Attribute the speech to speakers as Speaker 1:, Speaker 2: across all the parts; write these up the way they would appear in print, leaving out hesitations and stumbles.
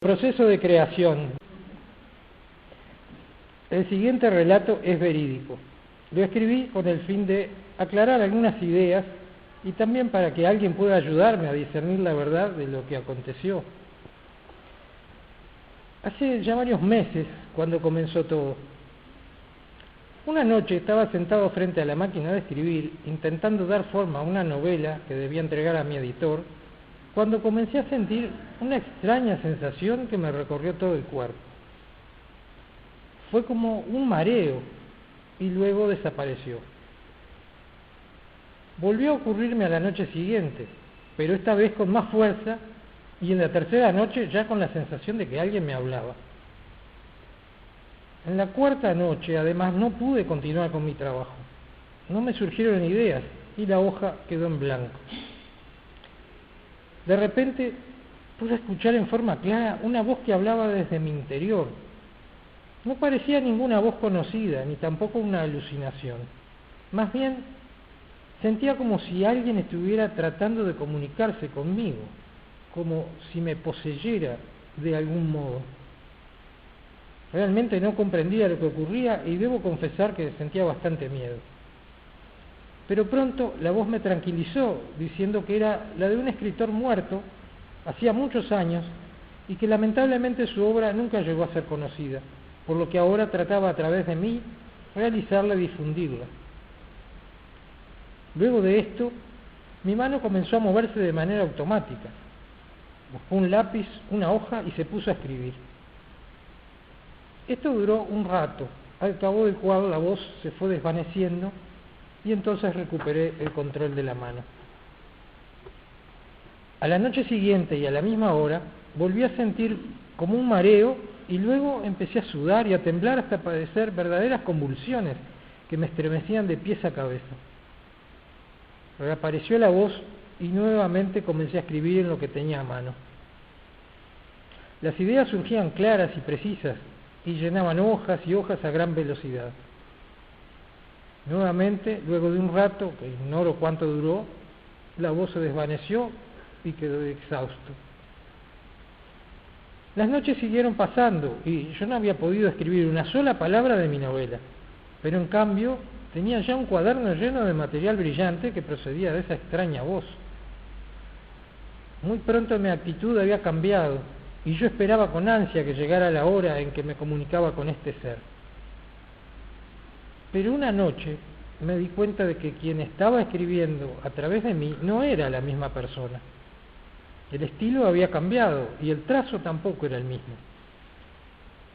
Speaker 1: Proceso de creación. El siguiente relato es verídico. Lo escribí con el fin de aclarar algunas ideas y también para que alguien pueda ayudarme a discernir la verdad de lo que aconteció. Hace ya varios meses, cuando comenzó todo. Una noche estaba sentado frente a la máquina de escribir, intentando dar forma a una novela que debía entregar a mi editor, cuando comencé a sentir una extraña sensación que me recorrió todo el cuerpo. Fue como un mareo y luego desapareció. Volvió a ocurrirme a la noche siguiente, pero esta vez con más fuerza y en la tercera noche ya con la sensación de que alguien me hablaba. En la cuarta noche, además, no pude continuar con mi trabajo. No me surgieron ideas y la hoja quedó en blanco. De repente pude escuchar en forma clara una voz que hablaba desde mi interior. No parecía ninguna voz conocida, ni tampoco una alucinación. Más bien, sentía como si alguien estuviera tratando de comunicarse conmigo, como si me poseyera de algún modo. Realmente no comprendía lo que ocurría y debo confesar que sentía bastante miedo. Pero pronto la voz me tranquilizó, diciendo que era la de un escritor muerto, hacía muchos años, y que lamentablemente su obra nunca llegó a ser conocida, por lo que ahora trataba a través de mí realizarla y difundirla. Luego de esto, mi mano comenzó a moverse de manera automática. Buscó un lápiz, una hoja y se puso a escribir. Esto duró un rato, al cabo del cual la voz se fue desvaneciendo y entonces recuperé el control de la mano. A la noche siguiente y a la misma hora volví a sentir como un mareo y luego empecé a sudar y a temblar hasta padecer verdaderas convulsiones que me estremecían de pies a cabeza. Reapareció la voz y nuevamente comencé a escribir en lo que tenía a mano. Las ideas surgían claras y precisas y llenaban hojas y hojas a gran velocidad. Nuevamente, luego de un rato, que ignoro cuánto duró, la voz se desvaneció y quedó exhausto. Las noches siguieron pasando y yo no había podido escribir una sola palabra de mi novela, pero en cambio tenía ya un cuaderno lleno de material brillante que procedía de esa extraña voz. Muy pronto mi actitud había cambiado y yo esperaba con ansia que llegara la hora en que me comunicaba con este ser. Pero una noche me di cuenta de que quien estaba escribiendo a través de mí no era la misma persona. El estilo había cambiado y el trazo tampoco era el mismo.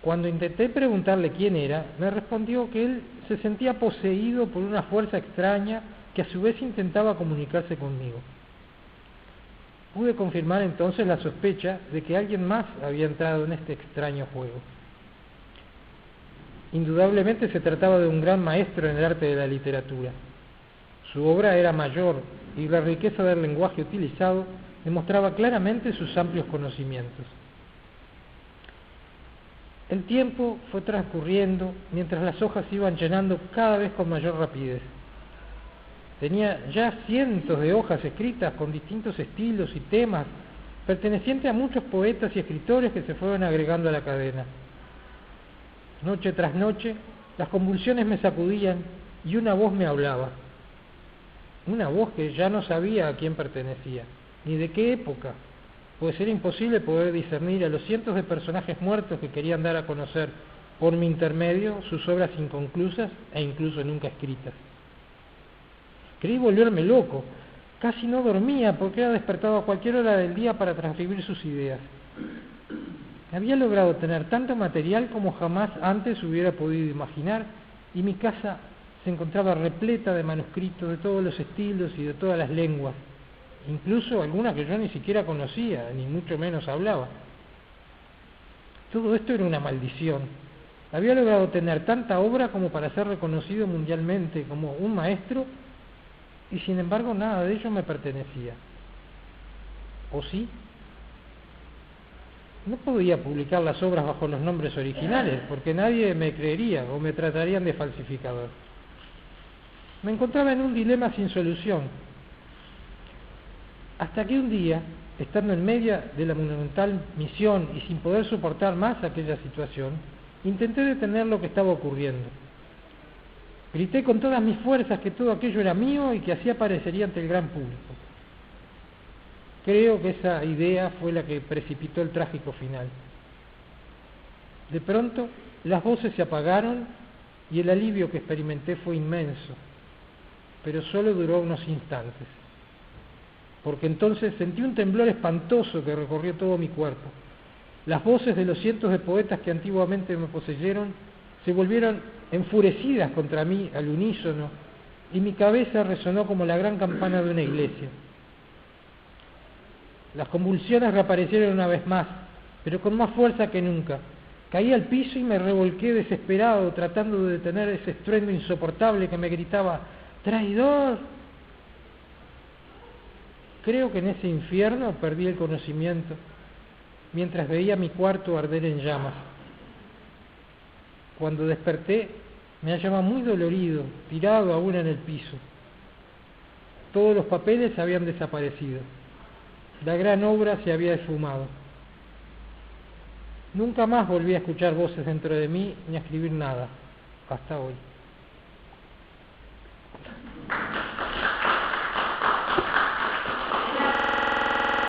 Speaker 1: Cuando intenté preguntarle quién era, me respondió que él se sentía poseído por una fuerza extraña que a su vez intentaba comunicarse conmigo. Pude confirmar entonces la sospecha de que alguien más había entrado en este extraño juego. Indudablemente se trataba de un gran maestro en el arte de la literatura. Su obra era mayor y la riqueza del lenguaje utilizado demostraba claramente sus amplios conocimientos. El tiempo fue transcurriendo mientras las hojas se iban llenando cada vez con mayor rapidez. Tenía ya cientos de hojas escritas con distintos estilos y temas, pertenecientes a muchos poetas y escritores que se fueron agregando a la cadena. Noche tras noche, las convulsiones me sacudían y una voz me hablaba. Una voz que ya no sabía a quién pertenecía, ni de qué época, pues era imposible poder discernir a los cientos de personajes muertos que querían dar a conocer por mi intermedio sus obras inconclusas e incluso nunca escritas. Creí volverme loco, casi no dormía porque era despertado a cualquier hora del día para transcribir sus ideas. Había logrado tener tanto material como jamás antes hubiera podido imaginar y mi casa se encontraba repleta de manuscritos de todos los estilos y de todas las lenguas, incluso algunas que yo ni siquiera conocía, ni mucho menos hablaba. Todo esto era una maldición. Había logrado tener tanta obra como para ser reconocido mundialmente como un maestro y sin embargo nada de ello me pertenecía. ¿O sí? No podía publicar las obras bajo los nombres originales porque nadie me creería o me tratarían de falsificador. Me encontraba en un dilema sin solución, hasta que un día estando en medio de la monumental misión y sin poder soportar más aquella situación, intenté detener lo que estaba ocurriendo. Grité con todas mis fuerzas que todo aquello era mío y que así aparecería ante el gran público. Creo que esa idea fue la que precipitó el trágico final. De pronto, las voces se apagaron y el alivio que experimenté fue inmenso, pero solo duró unos instantes, porque entonces sentí un temblor espantoso que recorrió todo mi cuerpo. Las voces de los cientos de poetas que antiguamente me poseyeron se volvieron enfurecidas contra mí al unísono y mi cabeza resonó como la gran campana de una iglesia. Las convulsiones reaparecieron una vez más, pero con más fuerza que nunca. Caí al piso y me revolqué desesperado, tratando de detener ese estruendo insoportable que me gritaba: ¡traidor! Creo que en ese infierno perdí el conocimiento, mientras veía mi cuarto arder en llamas. Cuando desperté, me hallaba muy dolorido, tirado aún en el piso. Todos los papeles habían desaparecido. La gran obra se había esfumado. Nunca más volví a escuchar voces dentro de mí ni a escribir nada, hasta hoy.